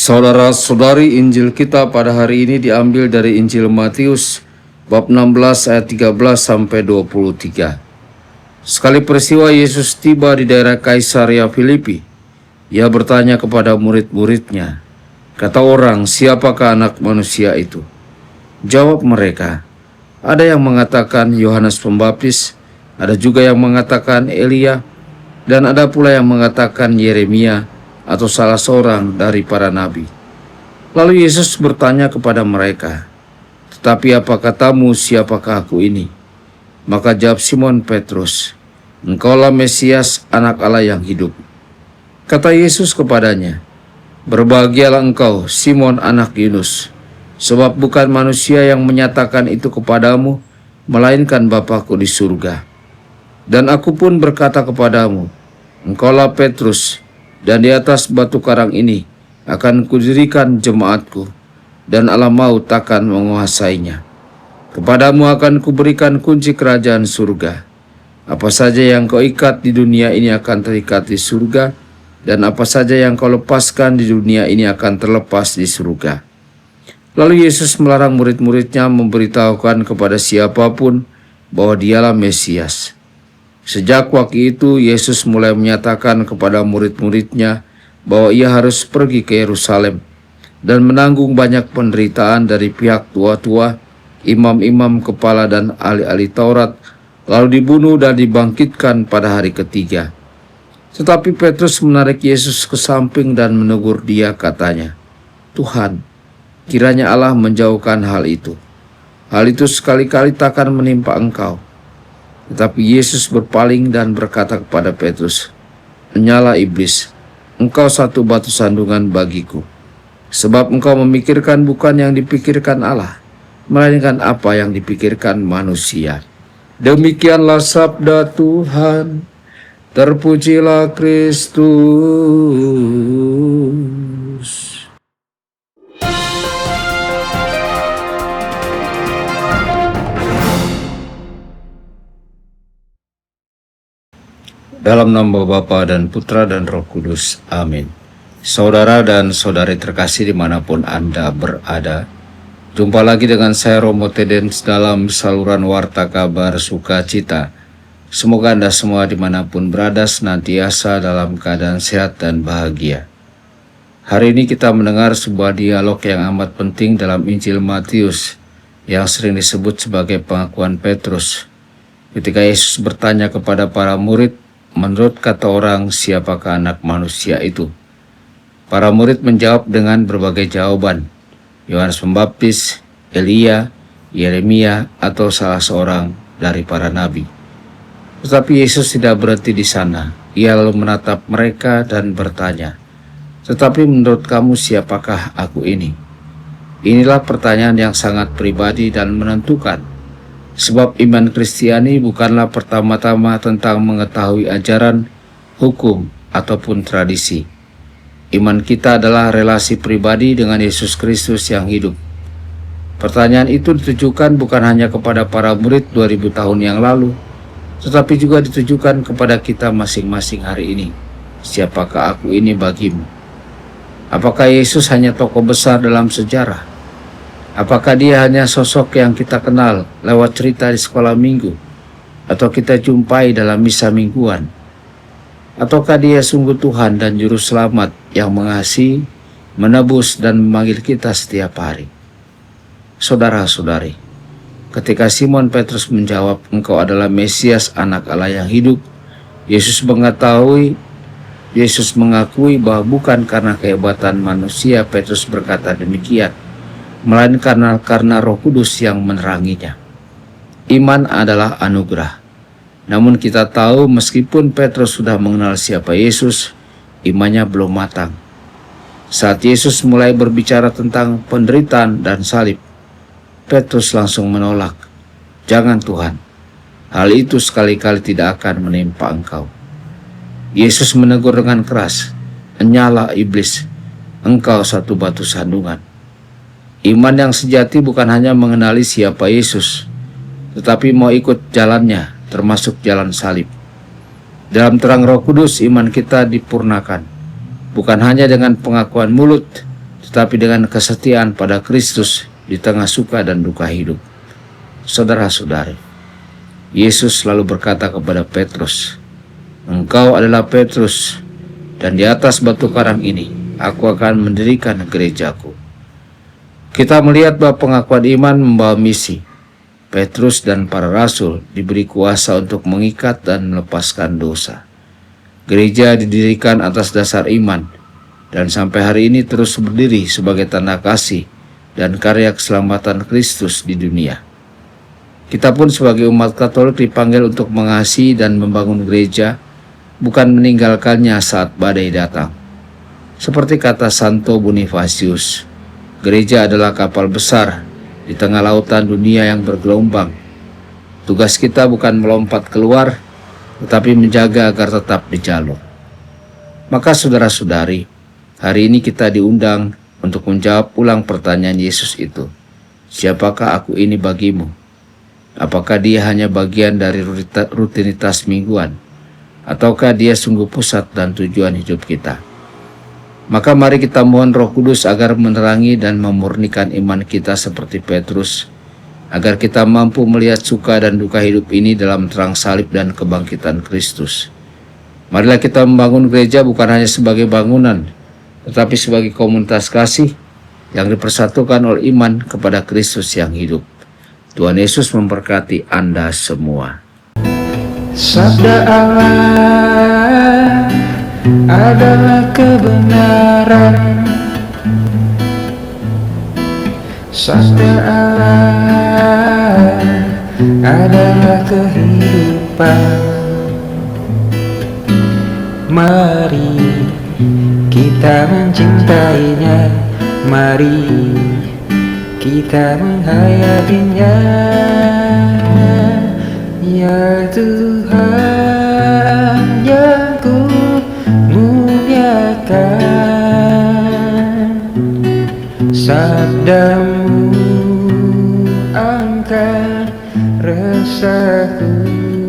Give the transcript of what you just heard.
Saudara-saudari, Injil kita pada hari ini diambil dari Injil Matius bab 16 ayat 13 sampai 23. Sekali peristiwa Yesus tiba di daerah Kaisaria Filipi. Ia bertanya kepada murid-muridnya, kata orang, siapakah anak manusia itu? Jawab mereka, ada yang mengatakan Yohanes Pembaptis, ada juga yang mengatakan Elia, dan ada pula yang mengatakan Yeremia atau salah seorang dari para nabi. Lalu Yesus bertanya kepada mereka, tetapi apa katamu, siapakah aku ini? Maka jawab Simon Petrus, engkaulah Mesias, anak Allah yang hidup. Kata Yesus kepadanya, berbahagialah engkau, Simon anak Yunus, sebab bukan manusia yang menyatakan itu kepadamu, melainkan Bapa-Ku di surga. Dan aku pun berkata kepadamu, engkaulah Petrus, dan di atas batu karang ini akan kudirikan jemaatku, dan alam maut takkan menguasainya. Kepadamu akan kuberikan kunci kerajaan surga. Apa saja yang kau ikat di dunia ini akan terikat di surga, dan apa saja yang kau lepaskan di dunia ini akan terlepas di surga. Lalu Yesus melarang murid-muridnya memberitahukan kepada siapapun bahwa dialah Mesias. Sejak waktu itu, Yesus mulai menyatakan kepada murid-muridnya bahwa ia harus pergi ke Yerusalem dan menanggung banyak penderitaan dari pihak tua-tua, imam-imam kepala dan ahli-ahli Taurat, lalu dibunuh dan dibangkitkan pada hari ketiga. Tetapi Petrus menarik Yesus ke samping dan menegur dia, katanya, Tuhan, kiranya Allah menjauhkan hal itu. Hal itu sekali-kali takkan menimpa engkau. Tetapi Yesus berpaling dan berkata kepada Petrus, "Nyala iblis, engkau satu batu sandungan bagiku, sebab engkau memikirkan bukan yang dipikirkan Allah, melainkan apa yang dipikirkan manusia." Demikianlah sabda Tuhan. Terpujilah Kristus. Dalam nama Bapa dan Putra dan Roh Kudus. Amin. Saudara dan saudari terkasih dimanapun Anda berada, jumpa lagi dengan saya Romo Tedens dalam saluran Warta Kabar Sukacita. Semoga Anda semua dimanapun berada senantiasa dalam keadaan sehat dan bahagia. Hari ini kita mendengar sebuah dialog yang amat penting dalam Injil Matius yang sering disebut sebagai pengakuan Petrus. Ketika Yesus bertanya kepada para murid, menurut kata orang, siapakah anak manusia itu? Para murid menjawab dengan berbagai jawaban. Yohanes Pembaptis, Elia, Yeremia, atau salah seorang dari para nabi. Tetapi Yesus tidak berhenti di sana. Ia lalu menatap mereka dan bertanya, tetapi menurut kamu siapakah aku ini? Inilah pertanyaan yang sangat pribadi dan menentukan. Sebab iman Kristiani bukanlah pertama-tama tentang mengetahui ajaran, hukum, ataupun tradisi. Iman kita adalah relasi pribadi dengan Yesus Kristus yang hidup. Pertanyaan itu ditujukan bukan hanya kepada para murid 2000 tahun yang lalu, tetapi juga ditujukan kepada kita masing-masing hari ini. Siapakah aku ini bagimu? Apakah Yesus hanya tokoh besar dalam sejarah? Apakah dia hanya sosok yang kita kenal lewat cerita di sekolah minggu, atau kita jumpai dalam misa mingguan? Ataukah dia sungguh Tuhan dan Juru Selamat yang mengasihi, menebus, dan memanggil kita setiap hari? Saudara-saudari, ketika Simon Petrus menjawab, engkau adalah Mesias, anak Allah yang hidup, Yesus mengakui bahwa bukan karena kehebatan manusia Petrus berkata demikian, melainkan karena Roh Kudus yang meneranginya. Iman adalah anugerah. Namun kita tahu meskipun Petrus sudah mengenal siapa Yesus, imannya belum matang. Saat Yesus mulai berbicara tentang penderitaan dan salib, Petrus langsung menolak. Jangan Tuhan, hal itu sekali-kali tidak akan menimpa engkau. Yesus menegur dengan keras, nyala iblis, engkau satu batu sandungan. Iman yang sejati bukan hanya mengenali siapa Yesus, tetapi mau ikut jalannya, termasuk jalan salib. Dalam terang Roh Kudus, iman kita dipurnakan, bukan hanya dengan pengakuan mulut, tetapi dengan kesetiaan pada Kristus di tengah suka dan duka hidup. Saudara-saudari, Yesus selalu berkata kepada Petrus, "Engkau adalah Petrus, dan di atas batu karang ini aku akan mendirikan gerejaku." Kita melihat bahwa pengakuan iman membawa misi. Petrus dan para rasul diberi kuasa untuk mengikat dan melepaskan dosa. Gereja didirikan atas dasar iman, dan sampai hari ini terus berdiri sebagai tanda kasih dan karya keselamatan Kristus di dunia. Kita pun sebagai umat Katolik dipanggil untuk mengasihi dan membangun gereja, bukan meninggalkannya saat badai datang. Seperti kata Santo Bonifacius, gereja adalah kapal besar di tengah lautan dunia yang bergelombang. Tugas kita bukan melompat keluar, tetapi menjaga agar tetap di jalur. Maka saudara-saudari, hari ini kita diundang untuk menjawab ulang pertanyaan Yesus itu. Siapakah aku ini bagimu? Apakah dia hanya bagian dari rutinitas mingguan? Ataukah dia sungguh pusat dan tujuan hidup kita? Maka mari kita mohon Roh Kudus agar menerangi dan memurnikan iman kita seperti Petrus, agar kita mampu melihat suka dan duka hidup ini dalam terang salib dan kebangkitan Kristus. Marilah kita membangun gereja bukan hanya sebagai bangunan, tetapi sebagai komunitas kasih yang dipersatukan oleh iman kepada Kristus yang hidup. Tuhan Yesus memberkati Anda semua. Sabda Allah adalah kebenaran. Sabda Allah adalah kehidupan. Mari kita mencintainya, mari kita menghayatinya. Ya Tuhan yang ku muliakan, sabdamu angkat resahku.